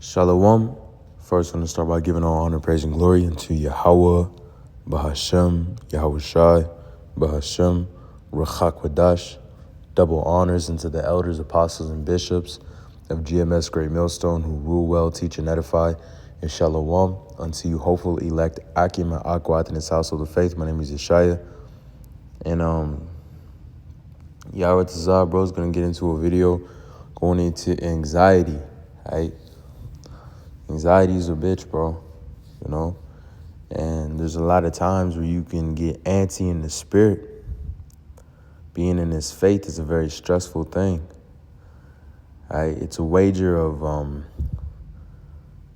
Shalom. First, I'm going to start by giving all honor, praise, and glory unto Yahawah Bahasham Yahawashi Bahasham, rawchaa Qadash Double honors unto the elders, apostles, and bishops of GMS Great Millstone who rule well, teach, and edify. And shalom unto you, hopeful, elect, Akim, and Akwat in his household of faith. My name is Yeshaya. And Yahweh bro, is going to get into a video going into anxiety, right? Anxiety is a bitch, bro, you know? And there's a lot of times where you can get antsy in the spirit. Being in this faith is a very stressful thing, right? It's a wager of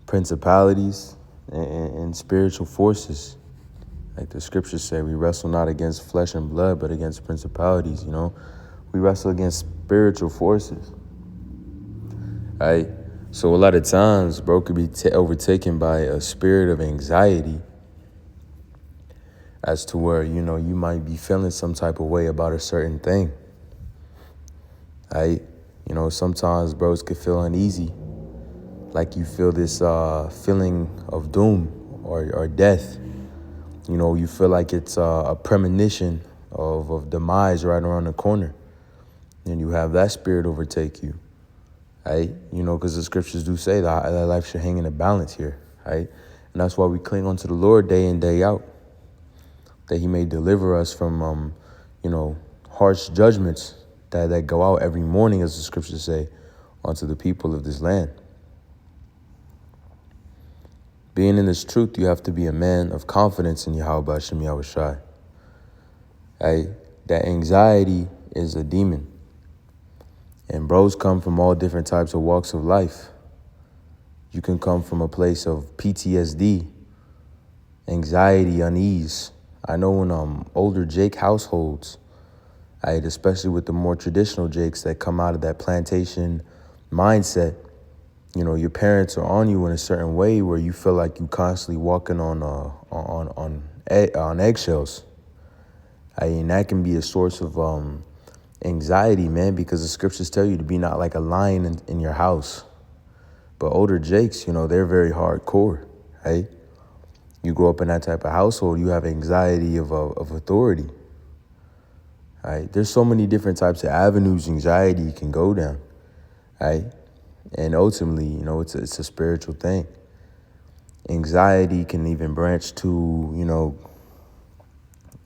principalities and spiritual forces. Like the scriptures say, we wrestle not against flesh and blood, but against principalities, you know? We wrestle against spiritual forces, right? So a lot of times, bro, could be overtaken by a spirit of anxiety as to where, you know, you might be feeling some type of way about a certain thing, right? You know, sometimes bros could feel uneasy, like you feel this feeling of doom or death. You know, you feel like it's a premonition of demise right around the corner. And you have that spirit overtake you. Right? You know, because the scriptures do say that life should hang in a balance here, right? And that's why we cling on to the Lord day in, day out, that he may deliver us from, you know, harsh judgments that go out every morning, as the scriptures say, onto the people of this land. Being in this truth, you have to be a man of confidence in Yahawah Bahasham Yahawashi. Right? That anxiety is a demon. And bros come from all different types of walks of life. You can come from a place of PTSD, anxiety, unease. I know in older Jake households, right, especially with the more traditional Jakes that come out of that plantation mindset, you know, your parents are on you in a certain way where you feel like you constantly walking on eggshells. And that can be a source of anxiety, man, because the scriptures tell you to be not like a lion in your house. But older Jakes, you know, they're very hardcore, right? You grow up in that type of household, you have anxiety of authority, right? There's so many different types of avenues anxiety can go down, right? And ultimately, you know, it's a spiritual thing. Anxiety can even branch to, you know,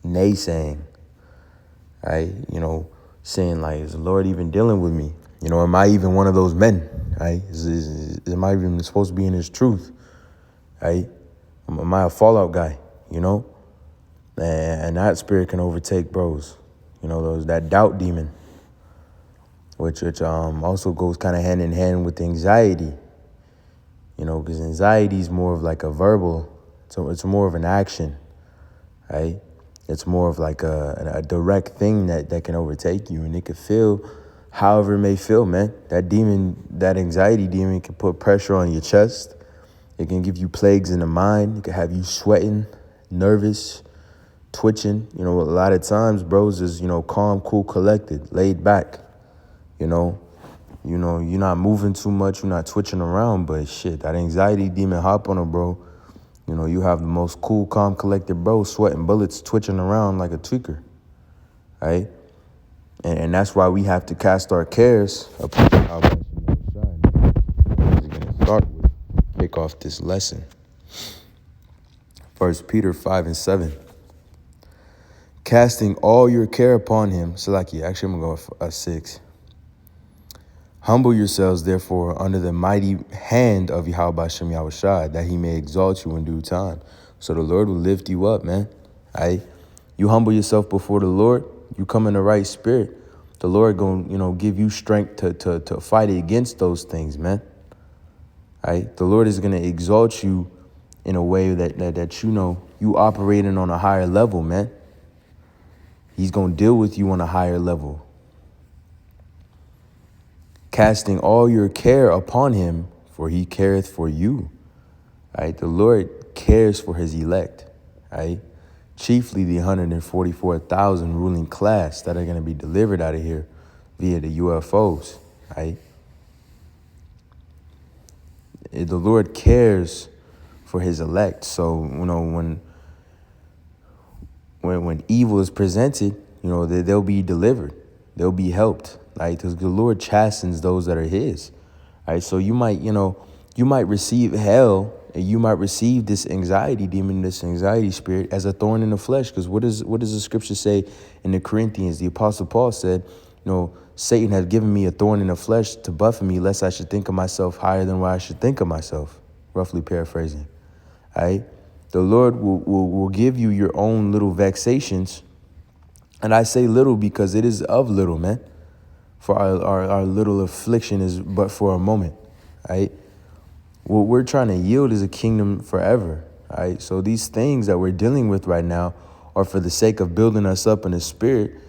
naysaying, right? You know, saying like, is the Lord even dealing with me? You know, am I even one of those men, right? Am I even supposed to be in his truth, right? Am I a fallout guy, you know? And that spirit can overtake bros, you know, that doubt demon, which also goes kind of hand in hand with anxiety, you know, because anxiety is more of like a verbal, so it's more of an action, right? It's more of like a direct thing that can overtake you, and it could feel however it may feel, man. That demon, that anxiety demon can put pressure on your chest. It can give you plagues in the mind. It can have you sweating, nervous, twitching. You know, a lot of times, bros is, you know, calm, cool, collected, laid back. You know, you're not moving too much. You're not twitching around, but shit, that anxiety demon hop on a bro. You know, you have the most cool, calm, collected bro sweating bullets, twitching around like a tweaker, right? And that's why we have to cast our cares upon our We're going to start with, kick off this lesson. 1 Peter 5:7. Casting all your care upon him. Actually, I'm going to go 6. Humble yourselves, therefore, under the mighty hand of Yahawah Bahasham Yahawashi, that he may exalt you in due time. So the Lord will lift you up, man. Right? You humble yourself before the Lord, you come in the right spirit. The Lord going, you know, give you strength to fight against those things, man. Right? The Lord is going to exalt you in a way that you know, you operating on a higher level, man. He's going to deal with you on a higher level. Casting all your care upon him, for he careth for you. Right? The Lord cares for his elect, right? Chiefly the 144,000 ruling class that are going to be delivered out of here via the UFOs, right? the Lord cares for his elect. So, when evil is presented, they'll be delivered. They'll be helped. Right? Because the Lord chastens those that are his. Right? So you might receive hell, and you might receive this anxiety demon, this anxiety spirit as a thorn in the flesh. Because what does the scripture say in the Corinthians? The Apostle Paul said, Satan has given me a thorn in the flesh to buffet me, lest I should think of myself higher than what I should think of myself. Roughly paraphrasing. All right? The Lord will give you your own little vexations. And I say little because it is of little, man. For our little affliction is but for a moment. Right? What we're trying to yield is a kingdom forever. Right? So these things that we're dealing with right now are for the sake of building us up in the spirit,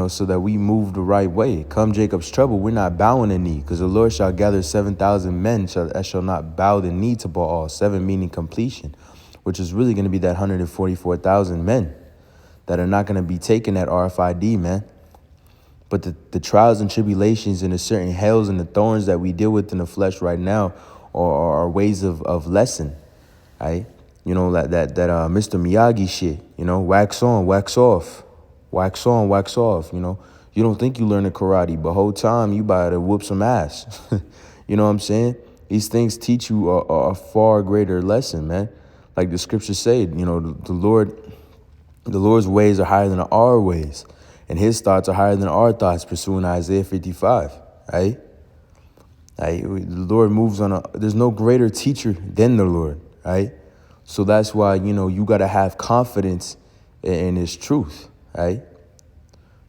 so that we move the right way. Come Jacob's trouble, we're not bowing the knee, because the Lord shall gather 7,000 men that shall not bow the knee to Baal. 7 meaning completion, which is really going to be that 144,000 men that are not going to be taking that RFID, man. But the trials and tribulations and the certain hells and the thorns that we deal with in the flesh right now are ways of lesson, right? That Mr. Miyagi shit, wax on, wax off, wax on, wax off, You don't think you learning karate, but whole time you about to whoop some ass. You know what I'm saying? These things teach you a far greater lesson, man. Like the scriptures say, the Lord's ways are higher than our ways, and his thoughts are higher than our thoughts, pursuing Isaiah 55, right? The Lord moves there's no greater teacher than the Lord, right? So that's why, you got to have confidence in his truth, right?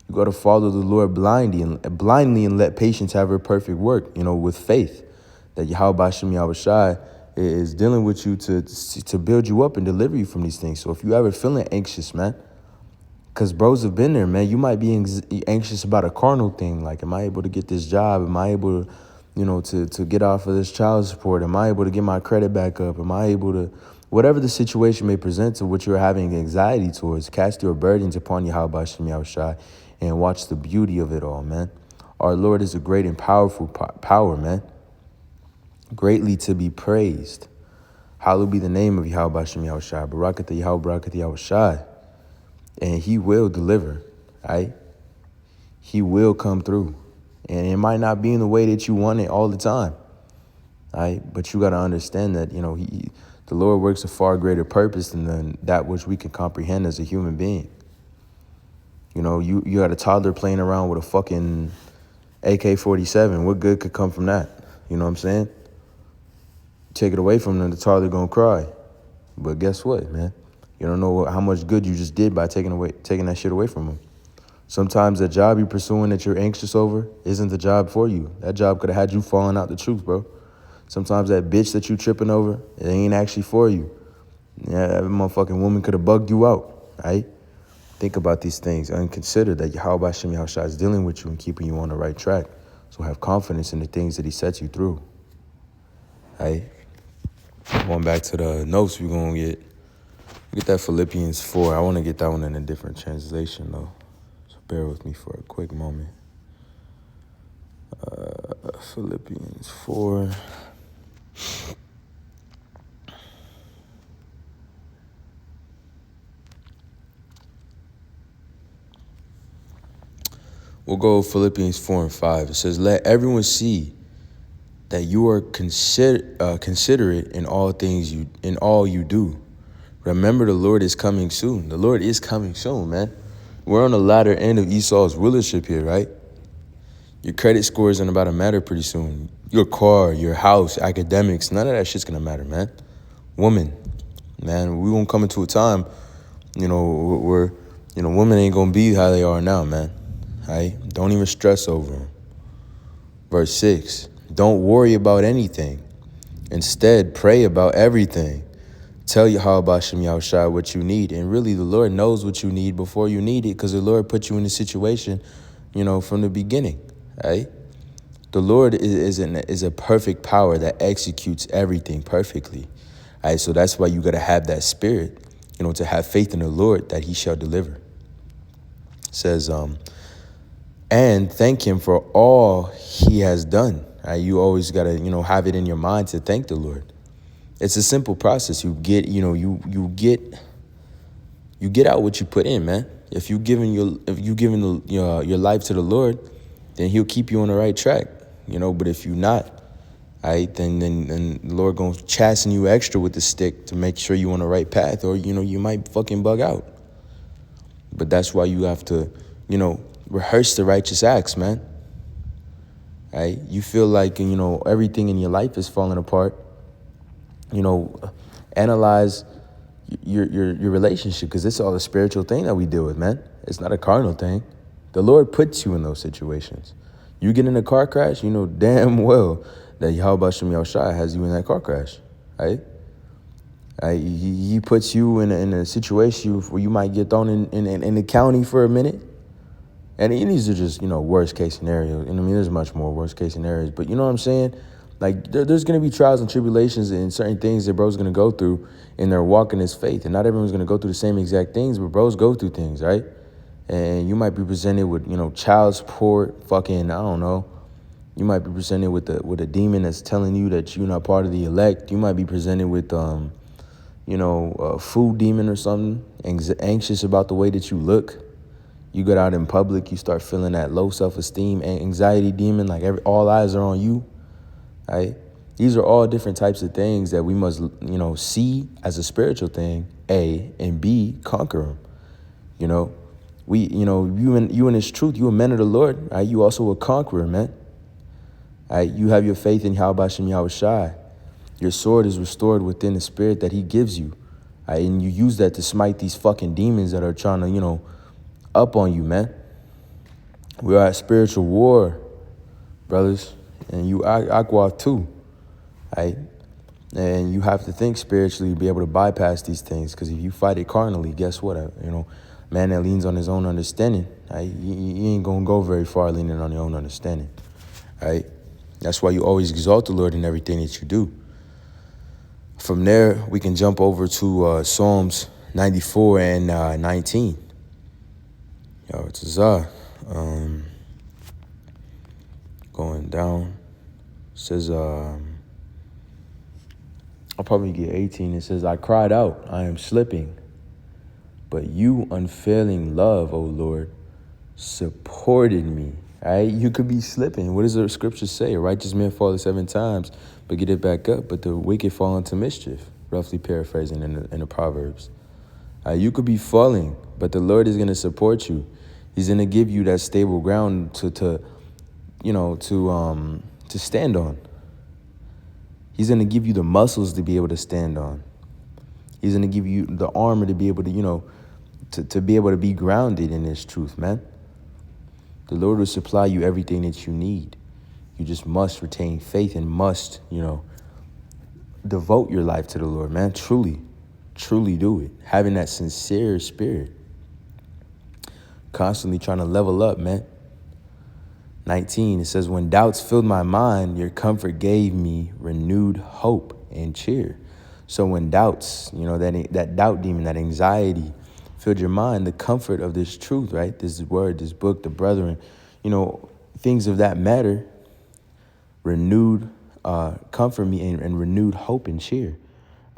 You got to follow the Lord blindly and let patience have her perfect work, with faith that Yahawah Bahasham Yahawashi is dealing with you to build you up and deliver you from these things. So if you ever feeling anxious, man, because bros have been there, man, you might be anxious about a carnal thing. Like, am I able to get this job? Am I able to get off of this child support? Am I able to get my credit back up? Am I able to, whatever the situation may present to what you're having anxiety towards, cast your burdens upon Yahawah Bahasham Yahawashi and watch the beauty of it all, man. Our Lord is a great and powerful power, man. Greatly to be praised. Hallowed be the name of Yahawah Bahasham Yahawashi. Barakatah Yahweh, Barakatah Yahawashi. And he will deliver, right? He will come through. And it might not be in the way that you want it all the time, right? But you got to understand that, the Lord works a far greater purpose than that which we can comprehend as a human being. You got a toddler playing around with a fucking AK-47. What good could come from that? You know what I'm saying? Take it away from them, the toddler gonna cry. But guess what, man? You don't know how much good you just did by taking that shit away from them. Sometimes the job you're pursuing that you're anxious over isn't the job for you. That job could have had you falling out the truth, bro. Sometimes that bitch that you tripping over, it ain't actually for you. Yeah, that motherfucking woman could have bugged you out, right? Think about these things and consider that Yahawah Bahasham Yahawashi is dealing with you and keeping you on the right track. So have confidence in the things that he sets you through, right? Going back to the notes, we're going to get that Philippians 4. I want to get that one in a different translation, though. So bear with me for a quick moment. Philippians 4. We'll go Philippians 4 and 5. It says, let everyone see that you are considerate in all things in all you do. Remember, the Lord is coming soon. The Lord is coming soon, man. We're on the latter end of Esau's rulership here, right? Your credit score isn't about to matter pretty soon. Your car, your house, academics, none of that shit's gonna matter, man. Woman, man, we gonna come into a time, where, women ain't gonna be how they are now, man. Right? Don't even stress over them. Verse 6, don't worry about anything. Instead, pray about everything. Tell Yahawah Bahasham Yahawashi what you need. And really, the Lord knows what you need before you need it, because the Lord put you in the situation, from the beginning, right? The Lord is a perfect power that executes everything perfectly, right? So that's why you got to have that spirit, to have faith in the Lord that he shall deliver. It says, and thank him for all he has done. You always got to, have it in your mind to thank the Lord. It's a simple process. You get, you get out what you put in, man. If you giving your life to the Lord, then He'll keep you on the right track, But if you not, then the Lord gonna chasten you extra with the stick to make sure you on the right path, or you might fucking bug out. But that's why you have to, rehearse the righteous acts, man. You feel like everything in your life is falling apart. Analyze your relationship, because it's all a spiritual thing that we deal with, man. It's not a carnal thing. The Lord puts you in those situations. You get in a car crash, you know damn well that Yahawah Bahasham Yahawashi has you in that car crash, right? He puts you in a situation where you might get thrown in the county for a minute. And these are just, worst case scenarios. And I mean, there's much more worst case scenarios. But you know what I'm saying? Like, there's going to be trials and tribulations and certain things that bro's going to go through in their walk in his faith. And not everyone's going to go through the same exact things, but bros go through things, right? And you might be presented with, child support, fucking, I don't know. You might be presented with a demon that's telling you that you're not part of the elect. You might be presented with, a food demon or something, anxious about the way that you look. You get out in public, you start feeling that low self-esteem, anxiety demon, like all eyes are on you, right? These are all different types of things that we must, see as a spiritual thing, A, and B, conquer them. We, you in this truth, you a man of the Lord, right? You also a conqueror, man. Right? You have your faith in Yahawah Bahasham Yahawashi. Your sword is restored within the spirit that He gives you, right? And you use that to smite these fucking demons that are trying to, up on you, man. We are at spiritual war, brothers, and you aqua too, right? And you have to think spiritually to be able to bypass these things, because if you fight it carnally, guess what? Man that leans on his own understanding, right? You ain't gonna go very far leaning on your own understanding, right? That's why you always exalt the Lord in everything that you do. From there, we can jump over to Psalms 94 and 19. It's going down. It says, I'll probably get 18. It says, I cried out, I am slipping. But you, unfailing love, O Lord, supported me. All right? You could be slipping. What does the scripture say? A righteous man falleth 7 times, but get it back up. But the wicked fall into mischief. Roughly paraphrasing in the Proverbs. You could be falling, but the Lord is going to support you. He's going to give you that stable ground to stand on. He's going to give you the muscles to be able to stand on. He's going to give you the armor to be able to, to be able to be grounded in this truth, man. The Lord will supply you everything that you need. You just must retain faith and must, devote your life to the Lord, man. Truly do it. Having that sincere spirit. Constantly trying to level up, man. 19, it says, when doubts filled my mind, your comfort gave me renewed hope and cheer. So when doubts, that doubt demon, that anxiety filled your mind, the comfort of this truth, right? This word, this book, the brethren, things of that matter, renewed, comfort me and renewed hope and cheer,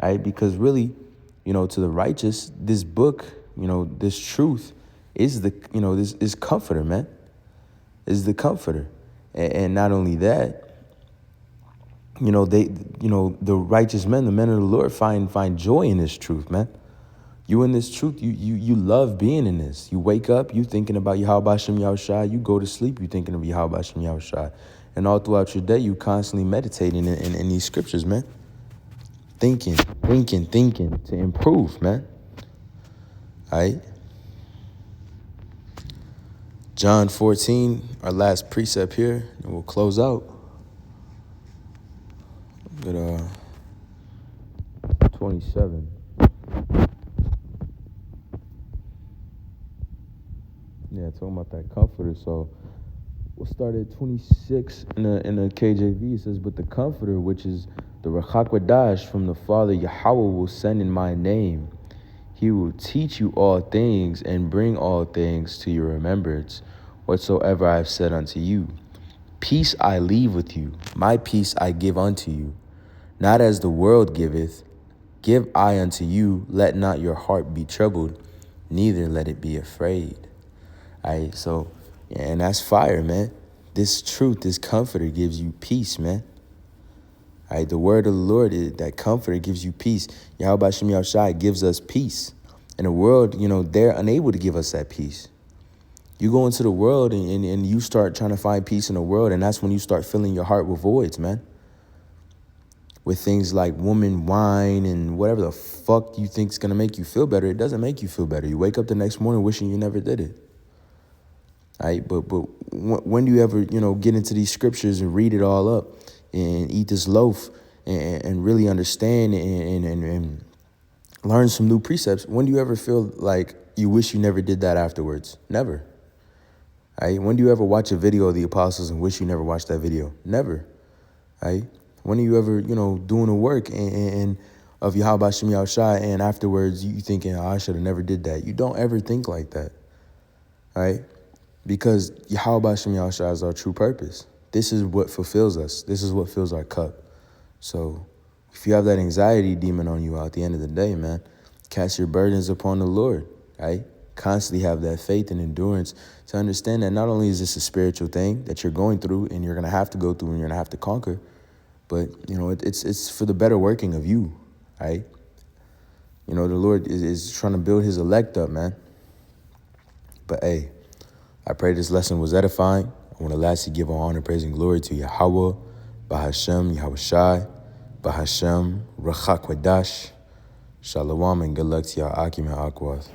right? Because really, to the righteous, this book, this truth is this is comforter, man. Is the comforter. And not only that, the righteous men, the men of the Lord find joy in this truth, man. You in this truth, you love being in this. You wake up, you thinking about Yahawah Bahasham Yahawashi. You go to sleep, you thinking of Yahawah Bahasham Yahawashi. And all throughout your day, you constantly meditating in these scriptures, man. Thinking to improve, man. All right. John 14, our last precept here, and we'll close out. But 27. Yeah, talking about that comforter. So we'll start at 26 in the KJV. It says, but the comforter, which is the rawchaa from the Father Yahawah, will send in my name. He will teach you all things and bring all things to your remembrance, whatsoever I have said unto you. Peace I leave with you, my peace I give unto you. Not as the world giveth, give I unto you. Let not your heart be troubled, neither let it be afraid. All right, so, and that's fire, man. This truth, this comforter gives you peace, man. All right, the word of the Lord, that comforter gives you peace. Yahawah Bahasham Yahawashi gives us peace. In the world, they're unable to give us that peace. You go into the world and you start trying to find peace in the world, and that's when you start filling your heart with voids, man. With things like woman, wine, and whatever the fuck you think is going to make you feel better. It doesn't make you feel better. You wake up the next morning wishing you never did it. All right, but when do you ever, get into these scriptures and read it all up and eat this loaf and really understand and learn some new precepts? When do you ever feel like you wish you never did that afterwards? Never. All right, when do you ever watch a video of the apostles and wish you never watched that video? Never. All right. When are you ever, doing the work and of Yahawah Bahasham Yahawashi, and afterwards you thinking, I should have never did that? You don't ever think like that, all right? Because Yahawah Bahasham Yahawashi is our true purpose. This is what fulfills us. This is what fills our cup. So if you have that anxiety demon on you at the end of the day, man, cast your burdens upon the Lord, right? Constantly have that faith and endurance to understand that not only is this a spiritual thing that you're going through and you're going to have to go through and you're going to have to conquer, but, it's for the better working of you, right? The Lord is trying to build his elect up, man. But, hey, I pray this lesson was edifying. I want to lastly give all honor, praise, and glory to Yahawah Bahasham Yahawashi Bahasham, rawchaa Qadash. Shalom and good luck to y'all. Akim and Akwath.